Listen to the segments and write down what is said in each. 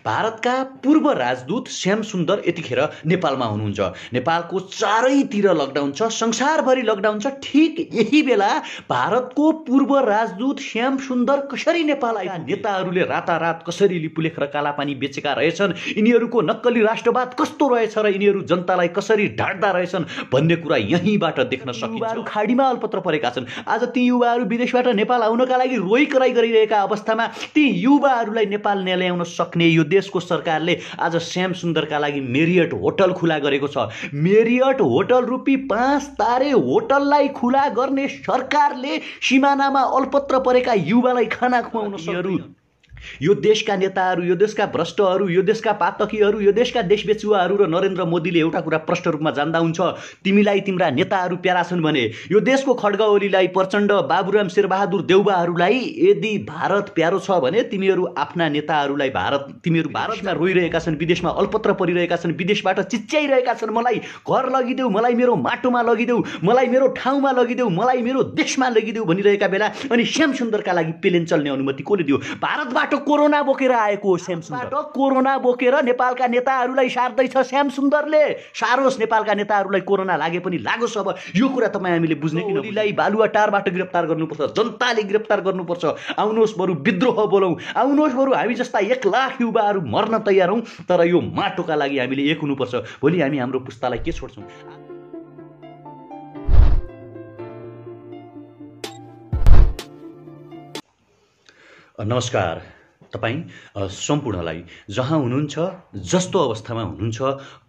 भारतका पूर्व राजदूत श्याम सुन्दर यतिखेर नेपालमा हुनुहुन्छ। नेपालको चारैतिर लकडाउन छ, संसारभरि लकडाउन छ। ठीक यही बेला भारतको पूर्व राजदूत श्याम सुन्दर कसरी नेपाल आए? नेताहरूले रातारात कसरी लिपुलेख र कालापानी बेचेका रहेछन्, यिनीहरूको नक्कली राष्ट्रवाद कस्तो रहेछ र यिनीहरू जनतालाई कसरी ढाड्दा रहेछन् भन्ने कुरा यहीँबाट देख्न सकिन्छ। युवाहरू खाडीमा अल्पत्र परेका छन्। आज ती युवाहरू विदेशबाट नेपाल आउनका लागि रोइ कराई गरिरहेका अवस्थामा ती युवाहरूलाई नेपाल ल्याउन सक्ने यो देशको सरकारले आज श्याम सुन्दरका लागि मेरियट होटल खुला गरेको छ। मेरियट होटल रूपी 5 तारे होटललाई खुला गर्ने सरकारले सिमानामा अल्पत्र परेका युवालाई खाना खुवाउन सक्यो। यो देशका नेताहरू, यो देशका भ्रष्टहरू, यो देशका पातकीहरू, यो देशका देशबेचुवाहरू र नरेन्द्र मोदीले एउटा कुरा प्रष्ट रूपमा जान्दा हुन्छ, तिमीलाई तिम्रा नेताहरू प्यारा छन् भने यो देशको खड्ग ओलीलाई, प्रचण्ड, बाबुराम शेरबहादुर देउवाहरूलाई यदि भारत प्यारो छ भने तिमीहरू आफ्ना नेताहरूलाई तिमीहरू भारतमा रोइरहेका छन्, विदेशमा अल्पत्र परिरहेका छन्, विदेशबाट चिच्याइरहेका छन्, मलाई घर लगिदेऊ, मलाई मेरो माटोमा लगिदेऊ, मलाई मेरो ठाउँमा लगिदेऊ, मलाई मेरो देशमा लगिदेऊ भनिरहेका बेला अनि श्याम सुन्दरका लागि प्लेन चल्ने अनुमति कसले दियो? भारतबाट कोरोना बोकेर आएको हो श्याम सुन्दर। कोरोना बोकेर नेपालका नेताहरूलाई सार्दैछ श्याम सुन्दरले। सारोस्, नेपालका नेताहरूलाई कोरोना लागे पनि लागोस्। अब यो कुरा तपाईँ हामीले बुझ्ने कि ओलीलाई बालुवाटारबाट गिरफ्तार गर्नुपर्छ, जनताले गिरफ्तार गर्नुपर्छ। आउनुहोस् बरु विद्रोह बोलौँ, आउनुहोस् बरु हामी जस्ता 1 लाख युवाहरू मर्न तयार हौँ, तर यो माटोका लागि हामीले एक हुनुपर्छ। भोलि हामी हाम्रो पुस्तालाई के छोड्छौँ? नमस्कार तपाईँ सम्पूर्णलाई, जहाँ हुनुहुन्छ, जस्तो अवस्थामा हुनुहुन्छ,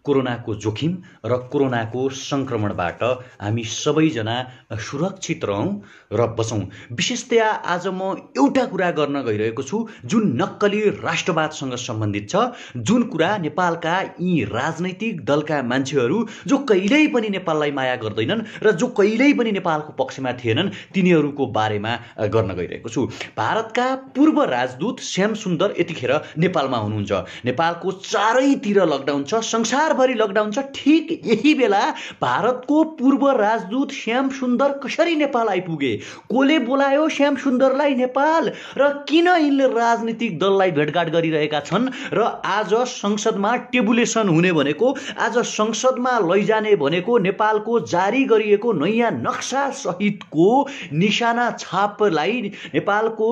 कोरोनाको जोखिम र कोरोनाको संक्रमणबाट हामी सबैजना सुरक्षित रहौँ र बचौँ। विशेषतया आज म एउटा कुरा गर्न गइरहेको छु जुन नक्कली राष्ट्रवादसँग सम्बन्धित छ, जुन कुरा नेपालका यी राजनैतिक दलका मान्छेहरू जो कहिल्यै पनि नेपाललाई माया गर्दैनन् र जो कहिल्यै पनि नेपालको पक्षमा थिएनन्, तिनीहरूको बारेमा गर्न गइरहेको छु। भारतका पूर्व राजदूत श्याम सुन्दर यतिखेर नेपालमा हुनुहुन्छ। नेपालको चारैतिर लकडाउन छ, संसारभरि लकडाउन छ। ठीक यही बेला भारतको पूर्व राजदूत श्याम सुन्दर कसरी नेपाल आइपुगे? कोले बोलायो श्याम सुन्दरलाई नेपाल र किन यिनले राजनीतिक दललाई भेटघाट गरिरहेका छन् र आज संसदमा टेबुलेसन हुने भनेको, आज संसदमा लैजाने भनेको नेपालको जारी गरिएको नयाँ नक्सा सहितको निशाना छापलाई नेपालको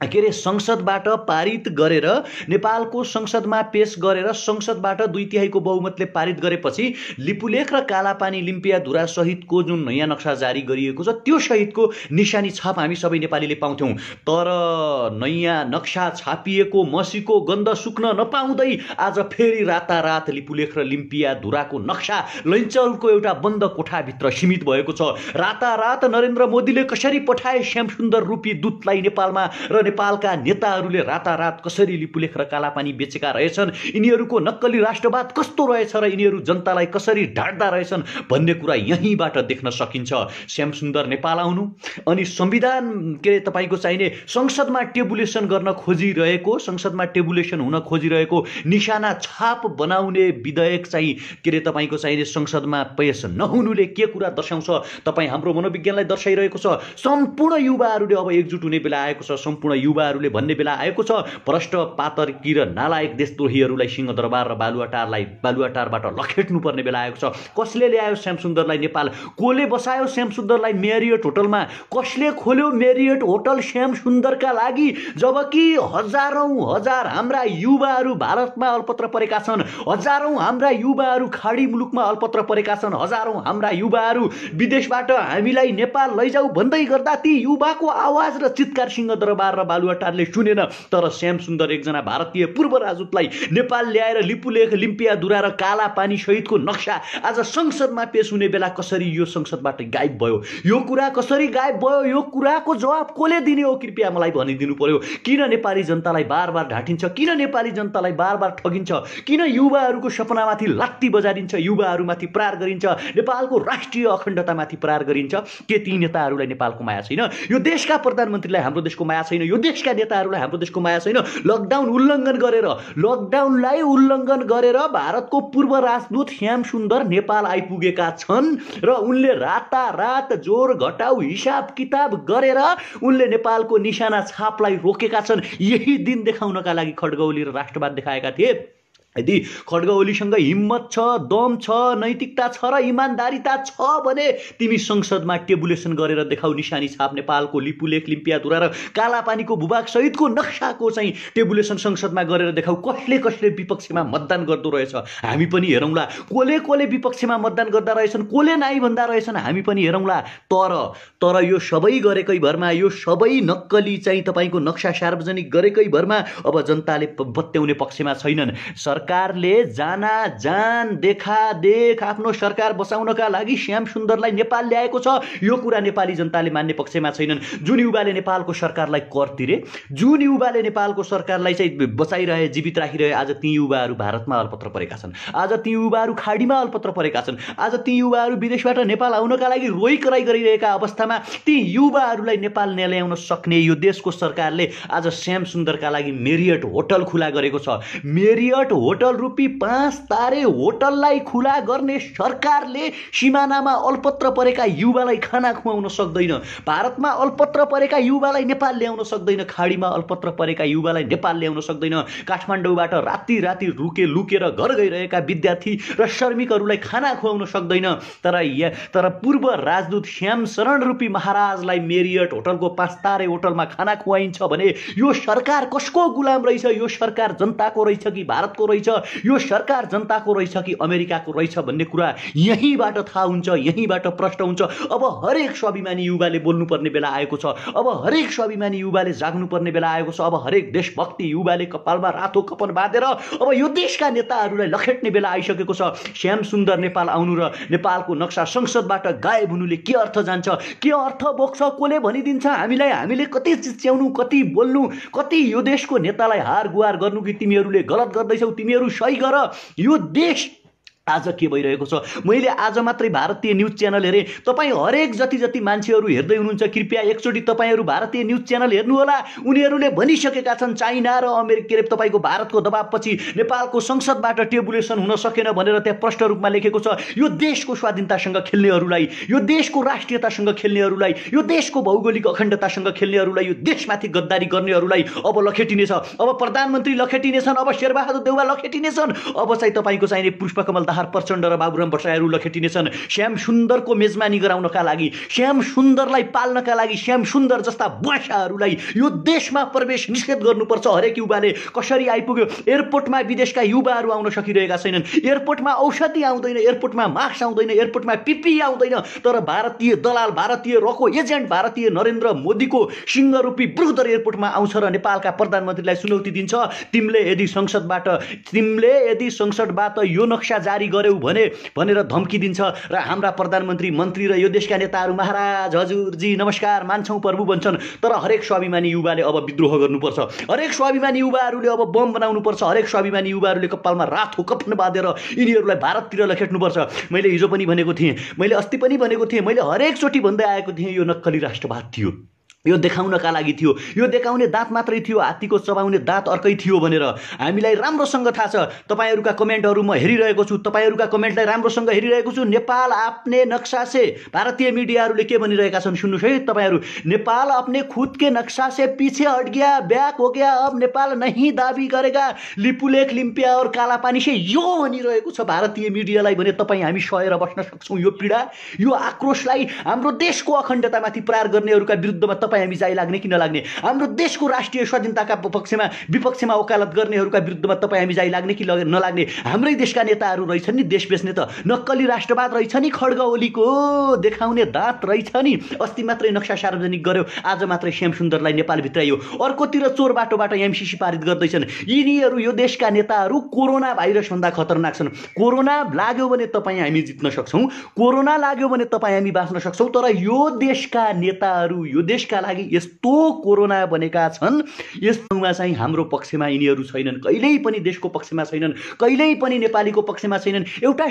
संसदबाट पारित गरेर, नेपालको संसदमा पेश गरेर संसदबाट 2/3 बहुमतले पारित गरेपछि लिपुलेख र कालापानी लिम्पियाधुरा सहितको जुन नयाँ नक्सा जारी गरिएको छ त्यो सहितको निशानी छाप हामी सबै नेपालीले पाउँथ्यौँ। तर नयाँ नक्सा छापिएको मसीको गन्ध सुक्न नपाउँदै आज फेरि रातारात लिपुलेख र लिम्पियाधुराको नक्सा लैनचौरको एउटा बन्द कोठाभित्र सीमित भएको छ। रातारात नरेन्द्र मोदीले कसरी पठाए श्याम सुन्दर रूपी दूतलाई नेपालमा र नेपालका नेताहरूले रातारात कसरी लिपुलेख र कालापानी बेचेका रहेछन्, यिनीहरूको नक्कली राष्ट्रवाद कस्तो रहेछ र यिनीहरू जनतालाई कसरी ढाड्दा रहेछन् भन्ने कुरा यहीँबाट देख्न सकिन्छ। श्याम सुन्दर नेपाल आउनु अनि संविधान तपाईँको चाहिने संसदमा टेबुलेसन गर्न खोजिरहेको, संसदमा टेबुलेसन हुन खोजिरहेको निशाना छाप बनाउने विधेयक चाहिँ तपाईँको चाहिने संसदमा पेश नहुनुले के कुरा दर्शाउँछ? तपाईँ हाम्रो मनोविज्ञानलाई दर्शाइरहेको छ। सम्पूर्ण युवाहरूले अब एकजुट हुने बेला आएको छ। सम्पूर्ण युवाहरूले भन्ने बेला आएको छ, भ्रष्ट पातर्की र नालायक देशद्रोहीहरूलाई सिंहदरबार र बालुवाटारबाट लखेट्नु पर्ने बेला आएको छ। कसले ल्यायो श्याम सुन्दरलाई नेपाल? कोले बसायो श्याम सुन्दरलाई मेरियट होटलमा? कसले खोल्यो मेरियट होटल श्याम सुन्दरका लागि? जबकि हजार हाम्रा युवाहरू भारतमा अल्पत्र परेका छन्, हजारौं हाम्रा युवाहरू खाडी मुलुकमा अल्पत्र परेका छन्, हजारौं हाम्रा युवाहरू विदेशबाट हामीलाई नेपाल लैजाऊ भन्दै गर्दा ती युवाको आवाज र चित्कार सिंहदरबार र बालुवाटारले सुनेन। तर श्याम सुन्दर एकजना भारतीय पूर्व राजदूतलाई नेपाल ल्याएर लिपुलेख, लिम्पियाधुरा र कालापानी सहितको नक्सा आज संसदमा पेश हुने बेला कसरी यो संसदबाट गायब भयो? यो कुरा कसरी गायब भयो? यो कुराको जवाब कोले दिने हो? कृपया मलाई भनिदिनु पर्यो। किन नेपाली जनतालाई बार ढाँटिन्छ? किन नेपाली जनतालाई बार ठगिन्छ? किन युवाहरूको सपनामाथि लात्ती बजारिन्छ, युवाहरूमाथि प्रहार गरिन्छ, नेपालको राष्ट्रिय अखण्डतामाथि प्रहार गरिन्छ? के ती नेताहरूलाई नेपालको माया छैन? यो देशका प्रधानमन्त्रीलाई हाम्रो देशको माया छैन? यो देशका नेताहरूलाई हाम्रो देशको माया छैन? लकडाउन लकडाउनलाई उल्लङ्घन गरेर भारतको पूर्व राजदूत श्याम सुन्दर नेपाल आइपुगेका छन् र उनले रातारात जोर घटाउ हिसाब किताब गरेर उनले नेपालको निशाना छापलाई रोकेका छन्। यही दिन देखाउनका लागि खड्ग ओली र राष्ट्रवाद देखाएका थिए। यदि खड्ग ओलीसँग हिम्मत छ, दम छ, नैतिकता छ र इमानदारिता छ भने तिमी संसदमा टेबुलेसन गरेर देखाऊ। निशानी छाप नेपालको लिपुलेख, लिम्पियाधुरा र कालापानीको भूभाग सहितको नक्साको चाहिँ टेबुलेसन संसदमा गरेर देखाऊ। कसले कसले विपक्षमा मतदान गर्दो रहेछ हामी पनि हेरौँला। कोले विपक्षमा मतदान गर्दा रहेछन्, कोले नाइ भन्दा रहेछन्, हामी पनि हेरौँला। तर यो सबै गरेकै भरमा, यो सबै नक्कली चाहिँ तपाईँको नक्सा सार्वजनिक गरेकै भरमा अब जनताले बत्याउने पक्षमा छैनन्। सरकारले जान देखादेख आफ्नो सरकार बचाउनका लागि श्याम सुन्दरलाई नेपाल ल्याएको छ। यो कुरा नेपाली जनताले मान्ने पक्षमा छैनन्। जुन युवाले नेपालको सरकारलाई कर तिरे, जुन युवाले नेपालको सरकारलाई चाहिँ बचाइरहे, जीवित राखिरहे, आज ती युवाहरू भारतमा अल्पत्र परेका छन्। आज ती युवाहरू खाडीमा अल्पत्र परेका छन्। आज ती युवाहरू विदेशबाट नेपाल आउनका लागि रोइ कराइ गरिरहेका अवस्थामा ती युवाहरूलाई नेपाल ल्याउन सक्ने यो देशको सरकारले आज श्याम सुन्दरका लागि मेरियट होटल खुला गरेको छ। मेरियट होटल रूपी 5 तारे होटललाई खुला गर्ने सरकारले सिमानामा अल्पत्र परेका युवालाई खाना खुवाउन सक्दैन। भारतमा अल्पत्र परेका युवालाई नेपाल ल्याउन सक्दैन। खाडीमा अल्पत्र परेका युवालाई नेपाल ल्याउन सक्दैन। काठमाडौँबाट राति लुकेर घर गइरहेका विद्यार्थी र श्रमिकहरूलाई खाना खुवाउन सक्दैन। तर पूर्व राजदूत श्याम शरण रूपी महाराजलाई मेरियट होटलको 5 तारे होटलमा खाना खुवाइन्छ भने यो सरकार कसको गुलाम रहेछ? यो सरकार जनताको रहेछ कि भारतको रहेछ? यो सरकार जनताको रहेछ कि अमेरिकाको रहेछ भन्ने कुरा यहीँबाट थाहा हुन्छ, यहीँबाट प्रश्न हुन्छ। अब हरेक स्वाभिमानी युवाले बोल्नुपर्ने बेला आएको छ। अब हरेक स्वाभिमानी युवाले जाग्नुपर्ने बेला आएको छ। अब हरेक देशभक्ति युवाले कपालमा रातो कपन बाँधेर अब यो देशका नेताहरूलाई लखेट्ने बेला आइसकेको छ। श्याम सुन्दर नेपाल आउनु र नेपालको नक्सा संसदबाट गायब हुनुले के अर्थ जान्छ, के अर्थ बोक्छ, कसले भनिदिन्छ हामीलाई? हामीले कति चिच्याउनु, कति बोल्नु, कति यो देशको नेतालाई हार गुहार गर्नु कि तिमीहरूले गलत गर्दैछौ, तिमीहरू सही गर। यो देश आज के भइरहेको छ? मैले आज मात्रै भारतीय न्युज च्यानल हेरेँ। तपाईँ हरेक जति मान्छेहरू हेर्दै हुनुहुन्छ कृपया एकचोटि तपाईँहरू भारतीय न्युज च्यानल हेर्नुहोला। उनीहरूले भनिसकेका छन् चाइना र अमेरिका तपाईँको भारतको दबावपछि नेपालको संसदबाट टेबुलेसन हुन सकेन भनेर त्यहाँ प्रष्ट रूपमा लेखेको छ। यो देशको स्वाधीनतासँग खेल्नेहरूलाई, यो देशको राष्ट्रियतासँग खेल्नेहरूलाई, यो देशको भौगोलिक अखण्डतासँग खेल्नेहरूलाई, यो देशमाथि गद्दारी गर्नेहरूलाई अब लखेटिनेछ। अब प्रधानमन्त्री लखेटिनेछन्, अब शेरबहादुर देउवा लखेटिनेछन्, अब चाहिँ तपाईँको चाहिने पुष्पकमल प्रचण्ड र बाबुराम भट्टराईहरू लखेटिनेछन्। श्याम सुन्दरको मेजमानी गराउनका लागि, श्याम सुन्दरलाई पाल्नका लागि, श्याम सुन्दर जस्ता बुवाशाहरूलाई यो देशमा प्रवेश निषेध गर्नुपर्छ। हरेक युवाले कसरी आइपुग्यो? एयरपोर्टमा विदेशका युवाहरू आउन सकिरहेका छैनन्। एयरपोर्टमा औषधि आउँदैन, एयरपोर्टमा मास्क आउँदैन, एयरपोर्टमा पिपी आउँदैन। तर भारतीय दलाल, भारतीय रको एजेन्ट, भारतीय नरेन्द्र मोदीको सिंहरूपी ब्रुदर एयरपोर्टमा आउँछ र नेपालका प्रधानमन्त्रीलाई चुनौती दिन्छ, तिमीले यदि संसदबाट यो नक्सा जारी गर्यौ भनेर धम्की दिन्छ र हाम्रा प्रधानमन्त्री, मन्त्री र यो देशका नेताहरू महाराज, हजुरजी, नमस्कार, मान्छौँ प्रभु भन्छन्। तर हरेक स्वाभिमानी युवाले अब विद्रोह गर्नुपर्छ। हरेक स्वाभिमानी युवाहरूले अब बम बनाउनुपर्छ। हरेक स्वाभिमानी युवाहरूले कपालमा रातो कफन बाँधेर यिनीहरूलाई भारततिर लखेट्नुपर्छ। मैले हिजो पनि भनेको थिएँ, मैले अस्ति पनि भनेको थिएँ, मैले हरेकचोटि भन्दै आएको थिएँ, यो नक्कली राष्ट्रवाद थियो। यो देखाउनका लागि थियो। यो देखाउने दाँत मात्रै थियो, हात्तीको चबाउने दाँत अर्कै थियो भनेर हामीलाई राम्रोसँग थाहा छ। तपाईँहरूका कमेन्टहरू म हेरिरहेको छु, तपाईँहरूका कमेन्टलाई राम्रोसँग हेरिरहेको छु। नेपाल अपने नक्सा से, भारतीय मिडियाहरूले के भनिरहेका छन् सुन्नुहोस् है तपाईँहरू। नेपाल अपने खुद के नक्शा से पीछे हट गया, बैक हो गया, अब नेपाल नहीं दाबी गरेगा लिपुलेख, लिम्पिया और कालापानी से, यो भनिरहेको छ भारतीय मिडियालाई भने तपाईँ हामी सहेर बस्न सक्छौँ? यो पीडा, यो आक्रोशलाई हाम्रो देशको अखण्डतामाथि प्रहार गर्नेहरूका विरुद्धमा हामी जाइ लाग्ने कि नलाग्ने? हाम्रो देशको राष्ट्रिय स्वाधीनताका विपक्षमा वकालत गर्नेहरूका विरुद्धमा तपाईँ हामी जाइ लाग्ने कि नलाग्ने? हाम्रै देशका नेताहरू रहेछन् नि देश बेच्ने, त नक्कली राष्ट्रवाद रहेछ नि, खड्ग ओलीको देखाउने दाँत रहेछ नि। अस्ति मात्रै नक्सा सार्वजनिक गर्यो, आज मात्रै श्याम सुन्दरलाई नेपाल भित्राइयो। अर्कोतिर चोर बाटोबाट एमसीसी पारित गर्दैछन्। यिनीहरू, यो देशका नेताहरू कोरोना भाइरस भन्दा खतरनाक छन्। कोरोना लाग्यो भने तपाईँ हामी जित्न सक्छौँ, कोरोना लाग्यो भने तपाईँ हामी बाँच्न सक्छौँ। तर यो देशका नेताहरू, यो देशका लागि यस्तो कोरोना बनेका छन्, यस्तोमा चाहिँ हाम्रो पक्षमा यिनीहरू छैनन्, कहिल्यै पनि देशको पक्षमा छैनन्, कहिल्यै पनि नेपालीको पक्षमा छैनन्। एउटा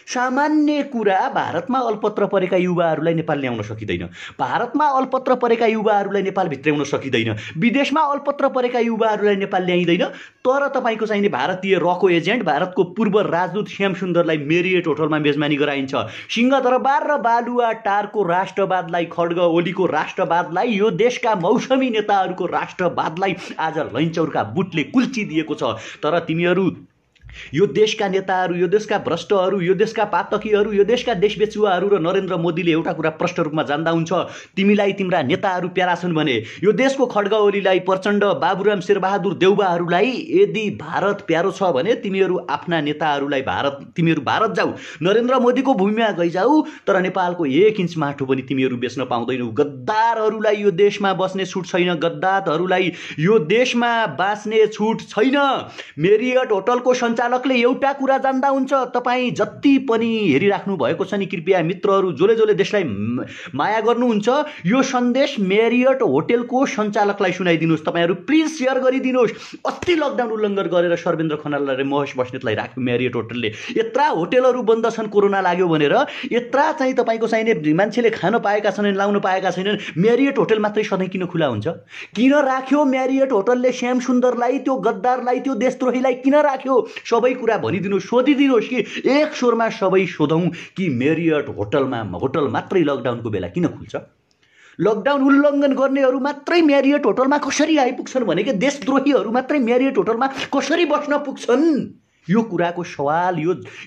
सामान्य कुरा भारतमा अल्पत्र परेका युवाहरूलाई नेपाल ल्याउन सकिँदैन, भारतमा अल्पत्र परेका युवाहरूलाई नेपाल भित्र्याउन सकिँदैन, विदेशमा अल्पत्र परेका युवाहरूलाई नेपाल ल्याइँदैन। तर तपाईँको चाहिने भारतीय रको एजेन्ट, भारतको पूर्व राजदूत श्याम सुन्दरलाई मेरियट होटलमा मेजबानी गराइन्छ। सिंहदरबार र बालुवाटारको राष्ट्रवादलाई, खड्ग ओलीको राष्ट्रवादलाई, यो देशका मौसमी नेताहरूको राष्ट्रवादलाई आज लैनचौरका बुटले कुल्चिदिएको छ। तर तिमीहरू, यो देशका नेताहरू, यो देशका भ्रष्टहरू, यो देशका पातकीहरू, यो देशका देशबेचुवाहरू र नरेन्द्र मोदीले एउटा कुरा प्रष्ट रूपमा जान्दा हुन्छ, तिमीलाई तिम्रा नेताहरू प्यारा छन् भने, यो देशको खड्ग ओलीलाई, प्रचण्ड, बाबुराम शेरबहादुर देउवाहरूलाई यदि भारत प्यारो छ भने तिमीहरू आफ्ना नेताहरूलाई तिमीहरू भारत जाऊ, नरेन्द्र मोदीको भूमिमा गइजाऊ, तर नेपालको 1 इन्च माटो पनि तिमीहरू बेच्न पाउँदैनौ। गद्दारहरूलाई यो देशमा बस्ने छुट छैन, गद्दारहरूलाई यो देशमा बाँच्ने छुट छैन। मेरियट होटलको सञ्चालकले एउटा कुरा जान्दा हुन्छ, तपाईँ जति पनि हेरिराख्नु भएको छ नि कृपया मित्रहरू, जसले देशलाई माया गर्नुहुन्छ, यो सन्देश मेरियट होटलको सञ्चालकलाई सुनाइदिनुहोस्। तपाईँहरू प्लिज सेयर गरिदिनुहोस्। अस्ति लकडाउन उल्लङ्घन गरेर सर्वेन्द्र खनाल र महेश बस्नेतलाई राख्यो मेरियट होटलले। यत्रा होटलहरू बन्द छन् कोरोना लाग्यो भनेर, यत्रा चाहिँ तपाईँको चाहिने मान्छेले खान पाएका छैनन्, लाउन पाएका छैनन्, मेरियट होटल मात्रै सधैँ किन खुला हुन्छ? किन राख्यो मेरियट होटलले श्याम सुन्दरलाई, त्यो गद्दारलाई, त्यो देशद्रोहीलाई किन राख्यो? सबै कुरा भनिदिनुहोस्, सोधिदिनुहोस् कि एक स्वरमा सबै सोधौँ कि मेरियट होटल मात्रै लकडाउनको बेला किन खुल्छ? लकडाउन उल्लङ्घन गर्नेहरू मात्रै मेरियट होटलमा कसरी आइपुग्छन् भने कि देशद्रोहीहरू मात्रै मेरियट होटलमा कसरी बस्न पुग्छन्? यो कुराको सवाल,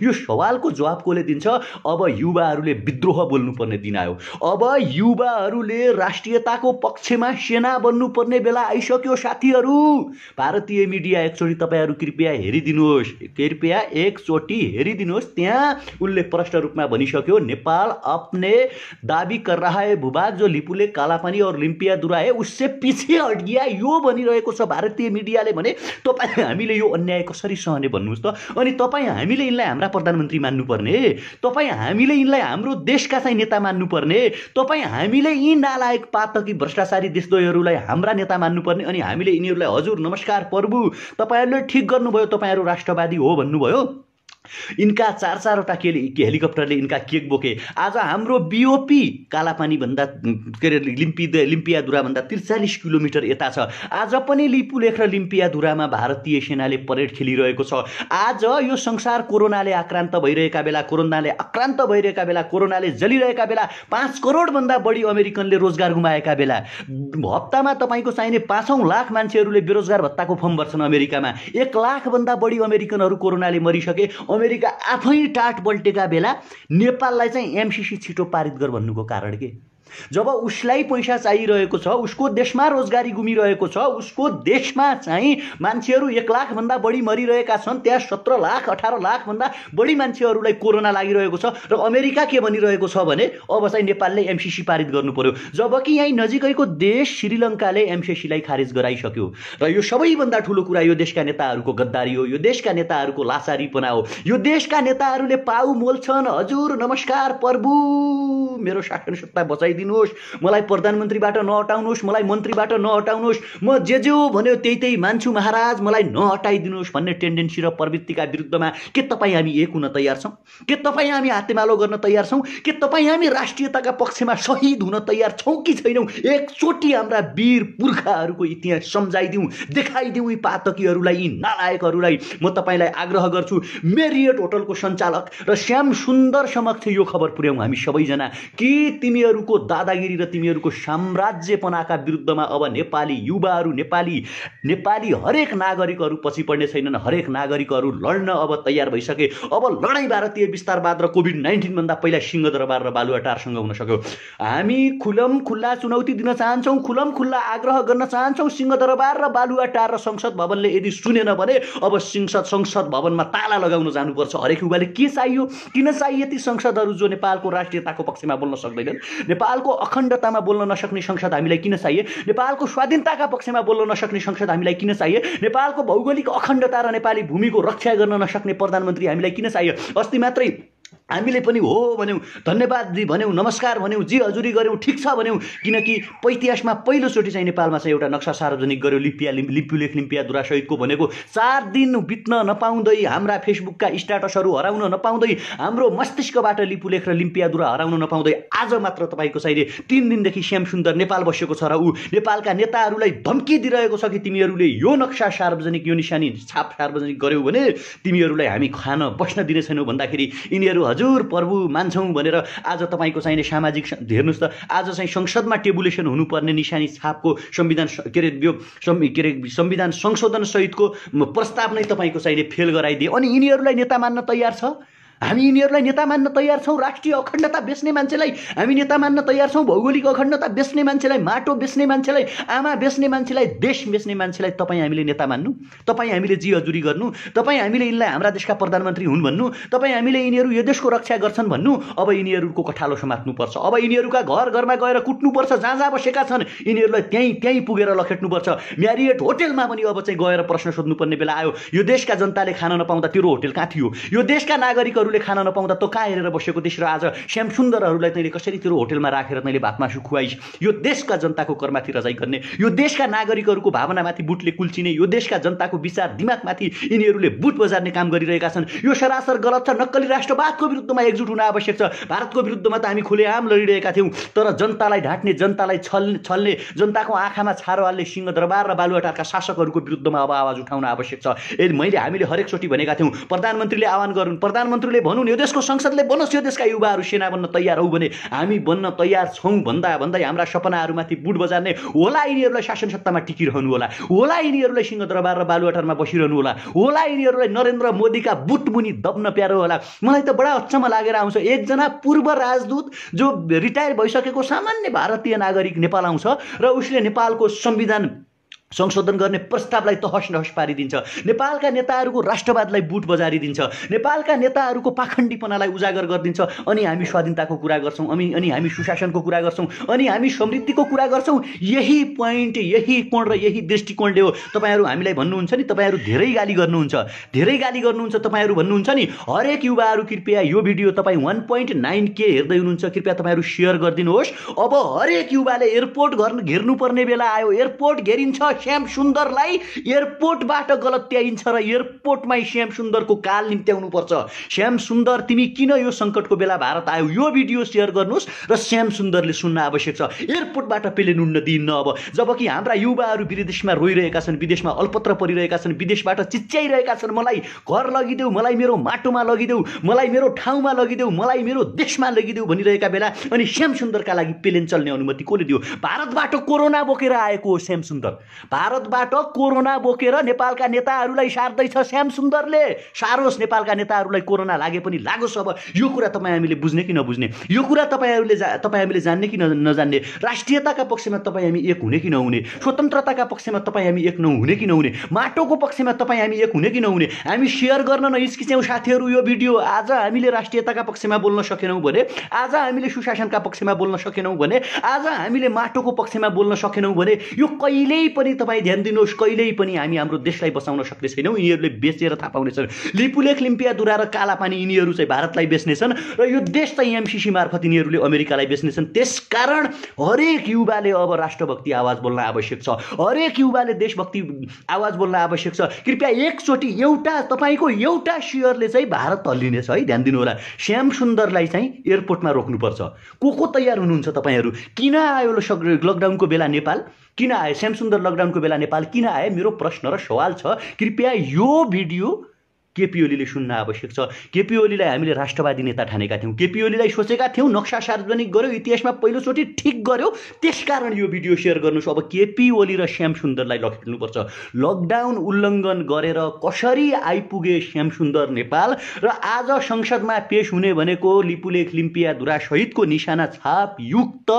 यो सवालको जवाब कसले दिन्छ? अब युवाहरूले विद्रोह बोल्नुपर्ने दिन आयो। अब युवाहरूले राष्ट्रियताको पक्षमा सेना बन्नुपर्ने बेला आइसक्यो साथीहरू। भारतीय मिडिया एकचोटि तपाईँहरू कृपया एकचोटि हेरिदिनुहोस्। त्यहाँ उनले प्रष्ट रूपमा भनिसक्यो, नेपाल अपने दाबी कर रहा है भूभाग जो लिपुले कालापानी और लिम्पियादुरा है उससे पीछे हट गया, यो भनिरहेको छ भारतीय मिडियाले। भने तपाईँ हामीले यो अन्याय कसरी सहने भन्नुहोस् त? अनि तपाईँ हामीले यिनलाई हाम्रा प्रधानमन्त्री मान्नुपर्ने, तपाईँ हामीले यिनलाई हाम्रो देशका चाहिँ नेता मान्नुपर्ने, तपाईँ हामीले यी नालायक पातकी भ्रष्टाचारी देशद्रोहीहरूलाई हाम्रा नेता मान्नुपर्ने, अनि हामीले यिनीहरूलाई हजुर नमस्कार प्रभु तपाईँहरूले ठिक गर्नुभयो, तपाईँहरू राष्ट्रवादी हो भन्नुभयो। इनका 4-4वटा हेलिकप्टरले इनका केक बोके। आज हाम्रो बीओपी कालापानी भन्दा के अरे लिम्पियाधुरा भन्दा 43 किलोमिटर यता छ। आज पनि लिपुलेख र लिम्पियाधुरामा भारतीय सेनाले परेड खेलिरहेको छ। आज यो संसार कोरोनाले आक्रान्त भइरहेका बेला, कोरोनाले जलिरहेका बेला, 5 करोड भन्दा बढी अमेरिकनले रोजगार गुमाएका बेला, हप्तामा तपाईको चाहिने 5 लाख मान्छेहरूले बेरोजगार भत्ताको फर्म भर्छन् अमेरिकामा, 1 लाख भन्दा बढी अमेरिकनहरू कोरोनाले मरिसके, अमेरिका आफै टाट बल्टेका बेला नेपाललाई चाहिँ एमसीसी छिटो पारित गर भन्नुको कारण के? जब उसलाई पैसा चाहिरहेको छ, उसको देशमा रोजगारी गुमिरहेको छ, उसको देशमा चाहिँ मान्छेहरू 1 लाख भन्दा बढी मरिरहेका छन्, त्यहाँ 17 लाख 18 लाख भन्दा बढी मान्छेहरूलाई कोरोना लागिरहेको छ, र अमेरिका के भनिरहेको छ भने अब चाहिँ नेपालले एमसीसी पारित गर्नु पर्यो, जबकि यही नजिकैको देश श्रीलङ्काले एमसीसीलाई खारिज गराइसक्यो। र यो सबैभन्दा ठुलो कुरा यो देशका नेताहरूको गद्दारी हो, यो देशका नेताहरूको लाचारीपना हो, यो देशका नेताहरूले पाउ मोल्छन्। हजुर नमस्कार प्रभु, मेरो शासन सत्ता बचाइदिनु, मलाई प्रधानमन्त्रीबाट नहटाउनुहोस्, मलाई मन्त्रीबाट नहटाउनुहोस्, म जे भन्यो त्यही मान्छु महाराज, मलाई नहटाइदिनुहोस् भन्ने टेन्डेन्सी र प्रवृत्तिका विरुद्धमा के तपाईँ हामी एक हुन तयार छौँ? के तपाईँ हामी हातेमालो गर्न तयार छौँ? के तपाईँ हामी राष्ट्रियताका पक्षमा शहीद हुन तयार छौँ कि छैनौँ? एकचोटि हाम्रा वीर पुर्खाहरूको इतिहास सम्झाइदिउँ, देखाइदिउँ यी पातकीहरूलाई, यी नालायकहरूलाई। म तपाईँलाई आग्रह गर्छु, मेरियट होटलको सञ्चालक र श्याम सुन्दर समक्ष यो खबर पुर्याउँ हामी सबैजना कि तिमीहरूको दादागिरी र तिमीहरूको साम्राज्यपनाका विरुद्धमा अब नेपाली युवाहरू, नेपाली हरेक नागरिकहरू पछि पड्ने छैनन्। हरेक नागरिकहरू लड्न अब तयार भइसके। अब लडाईँ भारतीय विस्तारवाद र कोभिड-19 भन्दा पहिला सिंहदरबार र बालुवाटारसँग हुन सक्यो। हामी खुल्ला चुनौती दिन चाहन्छौँ, खुल्ला आग्रह गर्न चाहन्छौँ। सिंहदरबार र बालुवाटार र संसद भवनले यदि सुनेन भने अब संसद भवनमा ताला लगाउन जानुपर्छ। हरेक युवाले के चाहियो, किन चाहिए ती संसदहरू जो नेपालको राष्ट्रियताको पक्षमा बोल्न सक्दैनन्, नेपालको अखण्डतामा बोल्न नसक्ने संसद हामीलाई किन चाहिए, नेपालको स्वाधीनताका पक्षमा बोल्न नसक्ने संसद हामीलाई किन चाहिए, नेपालको भौगोलिक अखण्डता र नेपाली भूमिको रक्षा गर्न नसक्ने प्रधानमन्त्री हामीलाई किन चाहिए? अस्ति मात्रै हामीले पनि हो भन्यौँ, धन्यवाद जी भन्यौँ, नमस्कार भन्यौँ, जी हजुरी गऱ्यौँ, ठिक छ भन्यौँ। किनकि इतिहासमा पहिलोचोटि चाहिँ नेपालमा चाहिँ एउटा नक्सा सार्वजनिक गर्यो लिपुलेख लिम्पियाधुरा सहितको भनेको। 4 दिन बित्न नपाउँदै, हाम्रा फेसबुकका स्ट्याटसहरू हराउन नपाउँदै, हाम्रो मस्तिष्कबाट लिपुलेख र लिम्पियाधुरा हराउन नपाउँदै आज मात्र तपाईँको चाहिने 3 दिनदेखि श्यामसुन्दर नेपाल बसेको छ र ऊ नेपालका नेताहरूलाई धम्की दिइरहेको छ कि तिमीहरूले यो नक्सा सार्वजनिक, यो निशानी छाप सार्वजनिक गर्यौ भने तिमीहरूलाई हामी खान बस्न दिने छैनौँ भन्दाखेरि यिनीहरू हजुर प्रभु मान्छौँ भनेर आज तपाईँको चाहिने सामाजिक हेर्नुहोस् त, आज चाहिँ संसदमा टेबुलेसन हुनुपर्ने निशानी छापको संविधान संशोधन सहितको प्रस्ताव नै तपाईँको चाहिने फेल गराइदिए। अनि यिनीहरूलाई नेता मान्न तयार छ। हामी यिनीहरूलाई नेता मान्न तयार छौँ। राष्ट्रिय अखण्डता बेच्ने मान्छेलाई हामी नेता मान्न तयार छौँ। भौगोलिक अखण्डता बेच्ने मान्छेलाई, माटो बेच्ने मान्छेलाई, आमा बेच्ने मान्छेलाई, देश बेच्ने मान्छेलाई तपाईँ हामीले नेता मान्नु, तपाईँ हामीले जी हजुरी गर्नु, तपाईँ हामीले यिनलाई हाम्रा देशका प्रधानमन्त्री हुन् भन्नु, तपाईँ हामीले यिनीहरू यो देशको रक्षा गर्छन् भन्नु। अब यिनीहरूको कठालो समात्नुपर्छ। अब यिनीहरूका घर घरमा गएर कुट्नुपर्छ। जहाँ जहाँ बसेका छन् यिनीहरूलाई त्यहीँ पुगेर लखेट्नुपर्छ। म्यारिएट होटेलमा पनि अब चाहिँ गएर प्रश्न सोध्नुपर्ने बेला आयो। यो देशका जनताले खान नपाउँदा तेरो होटेल कहाँ थियो? यो देशका नागरिकहरू खान नपाउँदा त कहाँ हेरेर बसेको देश र आज श्यामसुन्दरहरूलाई तैँले कसरी तेरो होटेलमा राखेर तैँले भात मासु खुवाइस्? यो देशका जनताको करमाथि रजाइ गर्ने, यो देशका नागरिकहरूको भावनामाथि बुटले कुल्चिने, यो देशका जनताको विचार दिमागमाथि यिनीहरूले बुट बजार्ने काम गरिरहेका छन्। यो सरासर गलत छ। नक्कली राष्ट्रवादको विरुद्धमा एकजुट हुन आवश्यक छ। भारतको विरुद्धमा त हामी खुलेआम लडिरहेका थियौँ, तर जनतालाई ढाँट्ने, जनतालाई छल्ने, जनताको आँखामा छारो हाल्ने सिंहदरबार र बालुवाटारका शासकहरूको विरुद्धमा अब आवाज उठाउन आवश्यक छ। हामीले हरेकचोटि भनेका थियौँ, प्रधानमन्त्रीले आह्वान गरून्, प्रधानमन्त्रीले भनौँ यो देशको संसदले बनोस्, यो देशका युवाहरू सेना बन्न तयार हौ भने हामी बन्न तयार छौँ भन्दै हाम्रा सपनाहरूमाथि बुट बजार्ने होला यिनीहरूलाई शासन सत्तामा टिकिरहनु होला यिनीहरूलाई सिंहदरबार र बालुवाटारमा बसिरहनु होला यिनीहरूलाई नरेन्द्र मोदीका बुटमुनि दब्न प्यारो होला। मलाई त बडा अचम्म लागेर आउँछ। एकजना पूर्व राजदूत जो रिटायर भइसकेको सामान्य भारतीय नागरिक नेपाल आउँछ र उसले नेपालको संविधान संशोधन गर्ने प्रस्तावलाई तहस नहस पारिदिन्छ, नेपालका नेताहरूको राष्ट्रवादलाई बुट बजारिदिन्छ, नेपालका नेताहरूको पाखण्डीपनालाई उजागर गरिदिन्छ। अनि हामी स्वाधीनताको कुरा गर्छौँ, अनि हामी सुशासनको कुरा गर्छौँ, अनि हामी समृद्धिको कुरा गर्छौँ। यही पोइन्ट, यही कोण र यही दृष्टिकोणले हो तपाईँहरू हामीलाई भन्नुहुन्छ नि, तपाईँहरू धेरै गाली गर्नुहुन्छ, तपाईँहरू भन्नुहुन्छ नि हरेक युवाहरू कृपया यो भिडियो तपाईँ 1.9K हेर्दै हुनुहुन्छ, कृपया तपाईँहरू सेयर गरिदिनुहोस्। अब हरेक युवाले एयरपोर्ट घेर्नुपर्ने बेला आयो। एयरपोर्ट घेरिन्छ, श्यामसुन्दरलाई एयरपोर्टबाट गलत्याइन्छ र एयरपोर्टमै श्यामसुन्दरको काल निम्त्याउनु पर्छ। श्यामसुन्दर तिमी किन यो सङ्कटको बेला भारत आयो? यो भिडियो सेयर गर्नुहोस् र श्यामसुन्दरले सुन्न आवश्यक छ। एयरपोर्टबाट प्लेन उड्न दिन्न अब, जबकि हाम्रा युवाहरू विदेशमा रोइरहेका छन्, विदेशमा अल्पत्र परिरहेका छन्, विदेशबाट चिच्याइरहेका छन्, मलाई घर लगिदेऊ, मलाई मेरो माटोमा लगिदेऊ, मलाई मेरो ठाउँमा लगिदेऊ, मलाई मेरो देशमा लगिदेऊ भनिरहेका बेला अनि श्यामसुन्दरका लागि प्लेन चल्ने अनुमति कसले दियो? भारतबाट कोरोना बोकेर आएको हो श्यामसुन्दर। भारतबाट कोरोना बोकेर नेपालका नेताहरूलाई सार्दैछ श्यामसुन्दरले। सारोस्, नेपालका नेताहरूलाई कोरोना लागे पनि लागोस्। अब यो कुरा तपाईँ हामीले बुझ्ने कि नबुझ्ने, यो कुरा तपाईँ हामीले जान्ने कि नजान्ने, राष्ट्रियताका पक्षमा तपाईँ हामी एक हुने कि नहुने, स्वतन्त्रताका पक्षमा तपाईँ हामी एक नहुने कि नहुने, माटोको पक्षमा तपाईँ हामी एक हुने कि नहुने। हामी सेयर गर्न नहिचकिच्याउँ साथीहरू यो भिडियो। आज हामीले राष्ट्रियताका पक्षमा बोल्न सकेनौँ भने, आज हामीले सुशासनका पक्षमा बोल्न सकेनौँ भने, आज हामीले माटोको पक्षमा बोल्न सकेनौँ भने यो कहिल्यै पनि तपाईँ ध्यान दिनुहोस्, कहिल्यै पनि हामी हाम्रो देशलाई बचाउन सक्ने छैनौँ। यिनीहरूले बेचेर थाहा पाउनेछन्। लिपुलेख लिम्पियाधुरा र कालापानी यिनीहरू चाहिँ भारतलाई बेच्नेछन् र यो देश चाहिँ एमसिसी मार्फत यिनीहरूले अमेरिकालाई बेच्नेछन्। त्यसकारण हरेक युवाले अब राष्ट्रभक्ति आवाज बोल्न आवश्यक छ, हरेक युवाले देशभक्ति आवाज बोल्न आवश्यक छ। कृपया एकचोटि तपाईँको एउटा सेयरले चाहिँ भारत हल्लिनेछ है, ध्यान दिनु होला। श्यामसुन्दरलाई चाहिँ एयरपोर्टमा रोक्नुपर्छ। को तयार हुनुहुन्छ तपाईँहरू? किन आयो लकडाउनको बेला नेपाल? किन आए श्यामसुन्दर? लकडाउनको बेला नेपाल किन आए? मेरो प्रश्न र सवाल छ। कृपया यो भिडियो केपी ओलीले सुन्न आवश्यक छ। केपी ओलीलाई हामीले राष्ट्रवादी नेता ठानेका थियौँ, केपी ओलीलाई सोचेका थियौँ, नक्सा सार्वजनिक गर्यो, इतिहासमा पहिलोचोटि ठिक गर्यो, त्यसकारण यो भिडियो सेयर गर्नुहोस्। अब केपी ओली र श्यामसुन्दरलाई लखेट्नुपर्छ। लकडाउन उल्लङ्घन गरेर कसरी आइपुगे श्यामसुन्दर नेपाल र आज संसदमा पेश हुने भनेको लिपुलेख लिम्पियाधुरा सहितको निशाना छाप युक्त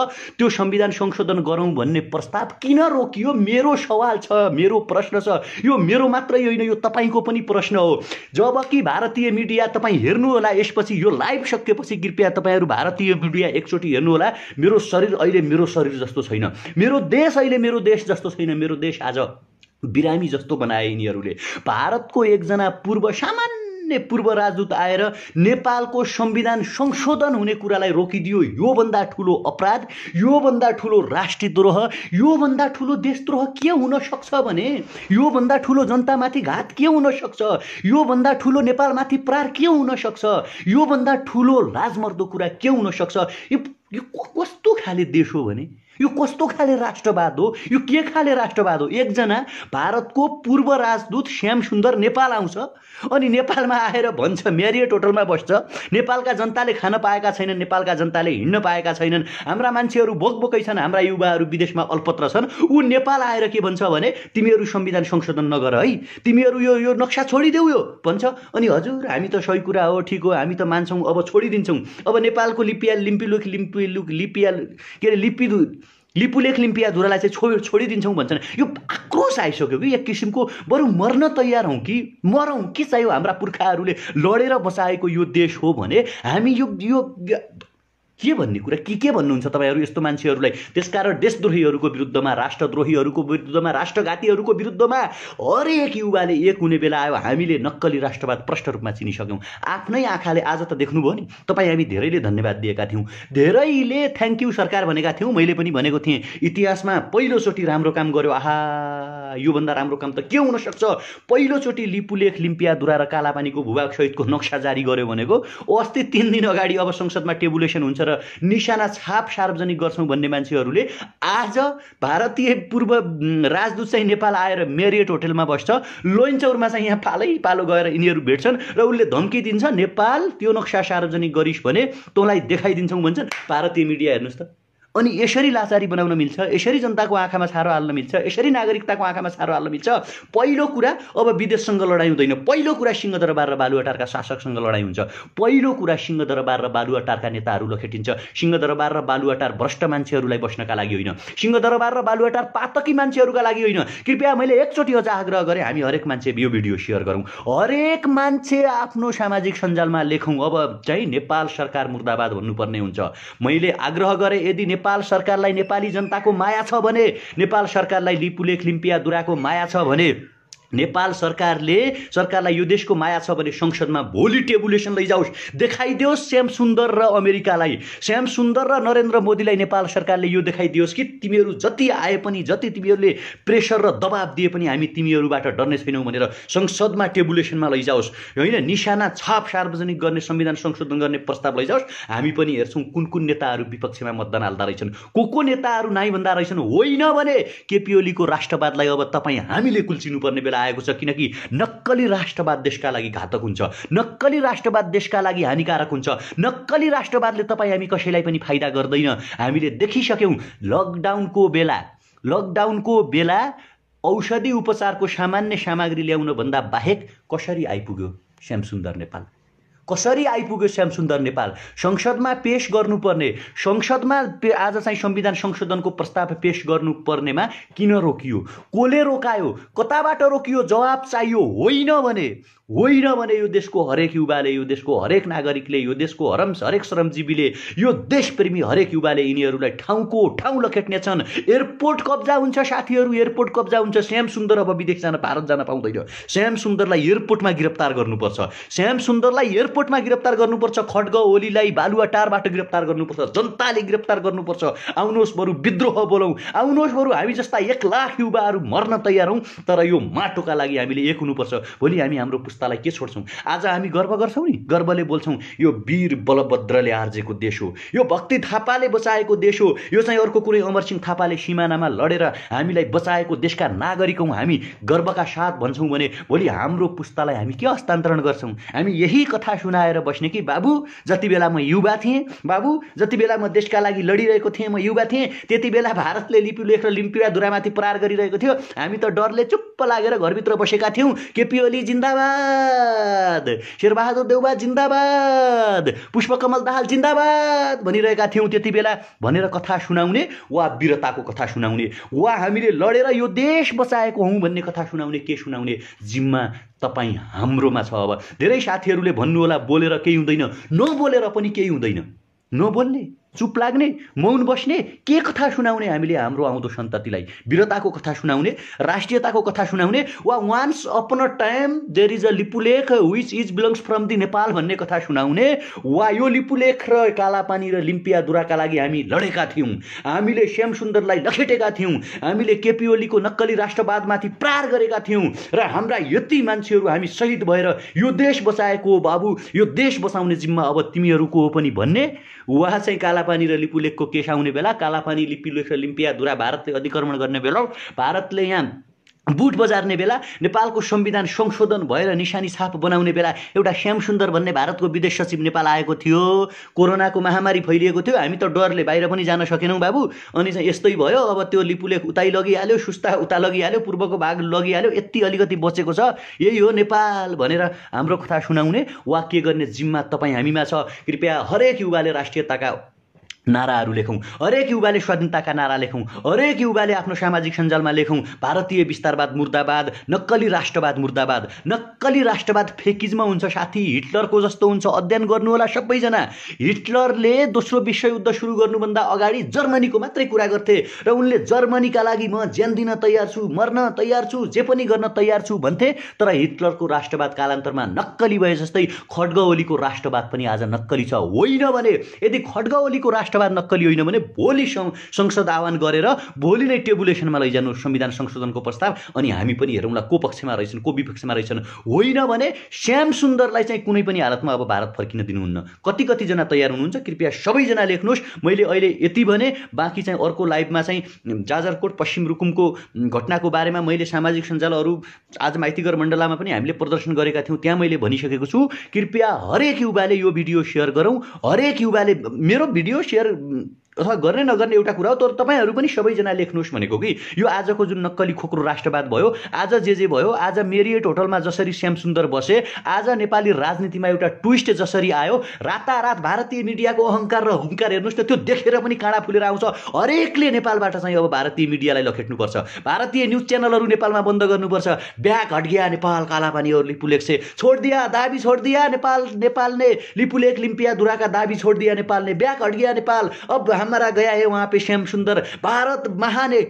त्यो संविधान संशोधन गरौँ भन्ने प्रस्ताव किन रोकियो? मेरो सवाल छ, मेरो प्रश्न छ। यो मेरो मात्रै होइन, यो तपाईँको पनि प्रश्न हो। जबकि भारतीय मिडिया तपाईँ हेर्नुहोला, यसपछि यो लाइभ सकिएपछि कृपया तपाईँहरू भारतीय मिडिया एकचोटि हेर्नुहोला। मेरो शरीर अहिले मेरो शरीर जस्तो छैन, मेरो देश अहिले मेरो देश जस्तो छैन, मेरो देश आज बिरामी जस्तो बनाए यिनीहरूले। भारतको एकजना पूर्व सामान्य सामान्य पूर्व राजदूत आएर नेपालको संविधान संशोधन हुने कुरालाई रोकिदियो। योभन्दा ठुलो अपराध, योभन्दा ठुलो राष्ट्रद्रोह, योभन्दा ठुलो देशद्रोह के हुन सक्छ भने? योभन्दा ठुलो जनतामाथि घात के हुन सक्छ? योभन्दा ठुलो नेपालमाथि प्रहार के हुन सक्छ? योभन्दा ठुलो लाजमर्दो कुरा के हुन सक्छ? यो कस्तो खाले देश हो भने? यो कस्तो खाले राष्ट्रवाद हो? यो के खाले राष्ट्रवाद हो? एकजना भारतको पूर्व राजदूत श्याम सुन्दर नेपाल आउँछ अनि नेपालमा आएर भन्छ म्यारियट होटलमा बस्छ, नेपालका जनताले खान पाएका छैनन्, नेपालका जनताले हिँड्न पाएका छैनन्, हाम्रा मान्छेहरू बोकबोकै छन्, हाम्रा युवाहरू विदेशमा अल्पत्र छन्। ऊ नेपाल आएर के भन्छ भने तिमीहरू संविधान संशोधन नगर है, तिमीहरू यो नक्सा छोडिदेऊ यो भन्छ। अनि हजुर हामी त सही कुरा हो, ठिक हो, हामी त मान्छौँ, अब छोडिदिन्छौँ। अब नेपालको लिपुलेख लिम्पियाधुरालाई चाहिँ छोडिदिन्छौँ भन्छन्। यो आक्रोश आइसक्यो कि एक किसिमको, बरु मर्न तयार हौँ कि मरौँ के चाहियो? हाम्रा पुर्खाहरूले लडेर बसाएको यो देश हो भने हामी यो के भन्ने कुरा के भन्नुहुन्छ तपाईँहरू यस्तो मान्छेहरूलाई? त्यसकारण देशद्रोहीहरूको विरुद्धमा, राष्ट्रद्रोहीहरूको विरुद्धमा, राष्ट्रघातीहरूको विरुद्धमा हरेक युवाले एक हुने बेला आयो। हामीले नक्कली राष्ट्रवाद प्रष्ट रूपमा चिनिसक्यौँ आफ्नै आँखाले। आज त देख्नुभयो नि तपाईँ, हामी धेरैले धन्यवाद दिएका थियौँ, धेरैले थ्याङ्क यू सरकार भनेका थियौँ। मैले पनि भनेको थिएँ इतिहासमा पहिलोचोटि राम्रो काम गर्यो। आहा, योभन्दा राम्रो काम त के हुन सक्छ? पहिलोचोटि लिपुलेख लिम्पियाधुरा र कालापानीको भूभाग सहितको नक्सा जारी गर्यो भनेको अस्ति 3 दिन अगाडि अब संसदमा टेबुलेसन हुन्छ र निशाना छाप सार्वजनिक गर्छौं भन्ने मान्छेहरूले आज भारतीय पूर्व राजदूत चाहिँ नेपाल आएर मेरियट होटलमा बस्छ, लोइन्चौरमा चाहिँ यहाँ पालै पालो गएर यिनीहरू भेट्छन् र उसले धम्की दिन्छ नेपाल त्यो नक्सा सार्वजनिक गरिस् भने तँलाई देखाइदिन्छौँ भन्छन्। भारतीय मिडिया हेर्नुहोस् त। अनि यसरी लाचारी बनाउन मिल्छ? यसरी जनताको आँखामा छारो हाल्न मिल्छ? यसरी नागरिकताको आँखामा छारो हाल्न मिल्छ? पहिलो कुरा अब विदेशसँग लडाई हुँदैन, पहिलो कुरा सिंहदरबार र बालुवाटारका शासकसँग लडाई हुन्छ। पहिलो कुरा सिंहदरबार र बालुवाटारका नेताहरू लखेटिन्छ। सिंहदरबार र बालुवाटार भ्रष्ट मान्छेहरूलाई बस्नका लागि होइन, सिंहदरबार र बालुवाटार पातकी मान्छेहरूका लागि होइन। कृपया मैले एकचोटि अझ आग्रह गरेँ, हामी हरेक मान्छे यो भिडियो सेयर गरौँ, हरेक मान्छे आफ्नो सामाजिक सञ्जालमा लेखौँ। अब चाहिँ नेपाल सरकार मुर्दाबाद भन्नुपर्ने हुन्छ। मैले आग्रह गरेँ, यदि नेपाल सरकारलाई नेपाली जनताको माया छ भने, नेपाल सरकारलाई लिपुलेख लिम्पियाधुराको माया छ भने, नेपाल सरकारलाई यो देशको माया छ भने संसदमा भोलि टेबुलेसन लैजाओस्, देखाइदियोस् श्याम सुन्दर र अमेरिकालाई, श्याम सुन्दर र नरेन्द्र मोदीलाई नेपाल सरकारले यो देखाइदियोस् कि तिमीहरू जति आए पनि, जति तिमीहरूले प्रेसर र दबाब दिए पनि हामी तिमीहरूबाट डर्ने छैनौँ भनेर संसदमा टेबुलेसनमा लैजाओस्। होइन, निशाना छाप सार्वजनिक गर्ने, संविधान संशोधन गर्ने प्रस्ताव लैजाओस्। हामी पनि हेर्छौँ कुन कुन नेताहरू विपक्षमा मतदान हाल्दा रहेछन्, को नेताहरू नाइ भन्दा रहेछन्। होइन भने केपी ओलीको राष्ट्रवादलाई अब तपाईँ हामीले कुल्चिनुपर्ने बेला आएको छ, किनकि नक्कली राष्ट्रवाद देशका लागि घातक हुन्छ, नक्कली राष्ट्रवाद देशका लागि हानिकारक हुन्छ, नक्कली राष्ट्रवादले तपाईँ हामी कसैलाई पनि फाइदा गर्दैन। हामीले देखिसक्यौँ लकडाउनको बेला औषधि उपचारको सामान्य सामग्री ल्याउन भन्दा बाहेक कसरी आइपुग्यो श्याम सुन्दर नेपाल, कसरी आइपुग्यो श्याम सुन्दर नेपाल। संसदमा पेश गर्नुपर्ने, संसदमा आज चाहिँ संविधान संशोधनको प्रस्ताव पेश गर्नुपर्नेमा किन रोकियो, कोले रोकायो, कताबाट रोकियो, जवाब चाहियो। होइन भने यो देशको हरेक युवाले, यो देशको हरेक नागरिकले, यो देशको हरेक श्रमजीवीले, यो देशप्रेमी हरेक युवाले यिनीहरूलाई ठाउँको ठाउँ लखेट्नेछन्। एयरपोर्ट कब्जा हुन्छ साथीहरू, एयरपोर्ट कब्जा हुन्छ। श्याम सुन्दर अब विदेश जान, भारत जान पाउँदैन। श्याम सुन्दरलाई एयरपोर्टमा गिरफ्तार गर्नुपर्छ, श्याम सुन्दरलाई एयरपोर्टमा गिरफ्तार गर्नुपर्छ, खड्ग ओलीलाई बालुवाटारबाट गिरफ्तार गर्नुपर्छ, जनताले गिरफ्तार गर्नुपर्छ। आउनुहोस् बरु विद्रोह बोलौँ, आउनुहोस् बरु हामी जस्ता 1 लाख युवाहरू मर्न तयार हौँ, तर यो माटोका लागि हामीले एक हुनुपर्छ। भोलि हामी हाम्रो पुस्तालाई के छोड्छौँ? आज हामी गर्व गर्छौँ नि, गर्वले बोल्छौँ यो वीर बलभद्रले आर्जेको देश हो, यो भक्ति थापाले बचाएको देश हो, यो चाहिँ अर्को कुनै अमरसिंह थापाले सिमानामा लडेर हामीलाई बचाएको देशका नागरिक हौँ हामी, गर्वका साथ भन्छौँ भने भोलि हाम्रो पुस्तालाई हामी के हस्तान्तरण गर्छौँ? हामी यही कथा सुनाएर बस्ने कि बाबु जति बेला म युवा थिएँ, बाबु जति बेला म देशका लागि लडिरहेको थिएँ, म युवा थिएँ, त्यति बेला भारतले लिपुलेख र लिम्पियाधुरामाथि प्रहार गरिरहेको थियो, हामी त डरले चुप्प लागेर घरभित्र बसेका थियौँ। केपी ओली जिन्दाबाद, शेरबहादुर देउबा जिन्दाबाद, पुष्पकमल दाहाल जिन्दाबाद भनिरहेका थियौँ त्यति बेला भनेर कथा सुनाउने, वा वीरताको कथा सुनाउने, वा हामीले लडेर यो देश बचाएको हौँ भन्ने कथा सुनाउने, के सुनाउने जिम्मा तपाईँ हाम्रोमा छ। अब धेरै साथीहरूले भन्नुहोला बोलेर केही हुँदैन, नबोलेर पनि केही हुँदैन। नबोल्ने चुप लाग्ने, मौन बस्ने, के कथा सुनाउने हामीले हाम्रो आउँदो सन्ततिलाई? वीरताको कथा सुनाउने, राष्ट्रियताको कथा सुनाउने, वा once upon a time there is a Lipulekh which is belongs from the Nepal भन्ने कथा सुनाउने, वा यो लिपुलेख र कालापानी र लिम्पियाधुराका लागि हामी लडेका थियौँ, हामीले श्यामसुन्दरलाई लखेटेका थियौँ, हामीले केपी ओलीको नक्कली राष्ट्रवादमाथि प्रहार गरेका थियौँ र हाम्रा यति मान्छेहरू हामी शहीद भएर यो देश बचाएको हो बाबु, यो देश बचाउने जिम्मा अब तिमीहरूको हो पनि भन्ने, उहाँ चाहिँ कालापानी र लिपुलेखको केस आउने बेला, कालापानी लिपुलेख र लिम्पियाधुरा भारतले अधिक्रमण गर्ने बेला, भारतले यहाँ बुट बजार्ने बेला, नेपालको संविधान संशोधन भएर निशानी छाप बनाउने बेला एउटा श्यामसुन्दर भन्ने भारतको विदेश सचिव नेपाल आएको थियो। कोरोनाको महामारी फैलिएको थियो, हामी त डरले बाहिर पनि जान सकेनौँ बाबु। अनि चाहिँ यस्तै भयो, अब त्यो लिपुलेख उतै लगिहाल्यो, सुस्ता उता लगिहाल्यो, पूर्वको भाग लगिहाल्यो, यति अलिकति बचेको छ, यही हो नेपाल भनेर हाम्रो कथा सुनाउने वा के गर्ने जिम्मा तपाईँ हामीमा छ। कृपया हरेक युवाले राष्ट्रियताका नाराहरू लेखौँ, हरेक युवाले स्वाधीनताका नारा लेखौँ, हरेक युवाले आफ्नो सामाजिक सञ्जालमा लेखौँ भारतीय विस्तारवाद मुर्दाबाद, नक्कली राष्ट्रवाद मुर्दाबाद। नक्कली राष्ट्रवाद फेकिजमा हुन्छ साथी, हिटलरको जस्तो हुन्छ, अध्ययन गर्नु होला सबैजना। हिटलरले दोस्रो विश्वयुद्ध सुरु गर्नुभन्दा अगाडि जर्मनीको मात्रै कुरा गर्थे र उनले जर्मनीका लागि म ज्यान दिन तयार छु, मर्न तयार छु, जे पनि गर्न तयार छु भन्थे। तर हिटलरको राष्ट्रवाद कालान्तरमा नक्कली भए जस्तै खड्ग ओलीको राष्ट्रवाद पनि आज नक्कली छ। होइन भने यदि खड्ग ओलीको राष्ट्रवाद नक्कली होइन भने भोलि संसद आह्वान गरेर भोलि नै टेबुलेसनमा लैजानु संविधान संशोधनको प्रस्ताव, अनि हामी पनि हेरौँला को पक्षमा रहेछन् को विपक्षमा रहेछन्। होइन भने श्यामसुन्दरलाई चाहिँ कुनै पनि हालतमा अब भारत फर्किन दिनुहुन्न। कति कतिजना तयार हुनुहुन्छ? कृपया सबैजना लेख्नुहोस्। मैले अहिले यति भने, बाँकी चाहिँ अर्को लाइभमा चाहिँ जाजरकोट पश्चिम रुकुमको घटनाको बारेमा मैले सामाजिक सञ्जालहरू आज माइतीघर मण्डलामा पनि हामीले प्रदर्शन गरेका थियौँ, त्यहाँ मैले भनिसकेको छु। कृपया हरेक युवाले यो भिडियो सेयर गरौँ, हरेक युवाले मेरो भिडियो सेयर अथवा गर्ने नगर्ने एउटा कुरा हो, तर तपाईँहरू पनि सबैजना लेख्नुहोस् भनेको कि यो आजको जुन नक्कली खोक्रो राष्ट्रवाद भयो, आज जे भयो, आज मेरियट होटलमा जसरी श्यामसुन्दर बसे, आज नेपाली राजनीतिमा एउटा ट्विस्ट जसरी आयो, रातारात भारतीय मिडियाको अहङ्कार र हुङ्कार हेर्नुहोस् त, त्यो देखेर पनि काँडा फुलेर आउँछ। हरेकले नेपालबाट चाहिँ अब भारतीय मिडियालाई लखेट्नुपर्छ, भारतीय न्युज च्यानलहरू नेपालमा बन्द गर्नुपर्छ। ब्याक हट गया नेपाल, कालापानी और लिपुलेख से छोड़ दिया, दाबी छोड़ दिया नेपाल ने, लिपुलेख लिम्पियाधुरा का दाबी छोड़ दिया नेपाल ने, ब्याक हट गया नेपाल, अब हमारा गया है वहाँ पे श्यामसुन्दर, भारत महान है।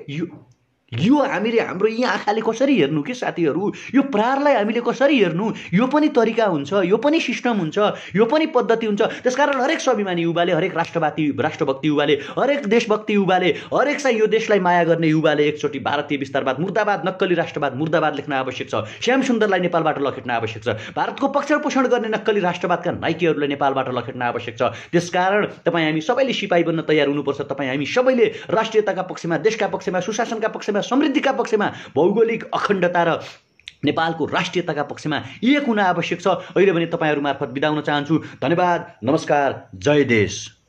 यो हामीले हाम्रो यी आँखाले कसरी हेर्नु के साथीहरू? यो प्रहारलाई हामीले कसरी हेर्नु? यो पनि तरिका हुन्छ, यो पनि सिस्टम हुन्छ, यो पनि पद्धति हुन्छ। त्यसकारण हरेक स्वाभिमानी युवाले, हरेक राष्ट्रभक्ति युवाले, हरेक देशभक्ति युवाले, हरेक चाहिँ यो देशलाई माया गर्ने युवाले एकचोटि भारतीय विस्तारवाद मुर्दाबाद, नक्कली राष्ट्रवाद मुर्दाबाद लेख्न आवश्यक छ। श्यामसुन्दरलाई नेपालबाट लखेट्न आवश्यक छ। भारतको पक्ष पोषण गर्ने नक्कली राष्ट्रवादका नाइकेहरूलाई नेपालबाट लखेट्न आवश्यक छ। त्यसकारण तपाईँ हामी सबैले सिपाही बन्न तयार हुनुपर्छ। तपाईँ हामी सबैले राष्ट्रियताका पक्षमा, देशका पक्षमा, सुशासनका पक्षमा, समृद्धिका पक्षमा, भौगोलिक अखण्डता र नेपालको राष्ट्रियताका पक्षमा एक हुन आवश्यक छ। अहिले भने तपाईँहरू मार्फत बिदा हुन चाहन्छु। धन्यवाद, नमस्कार, जय देश।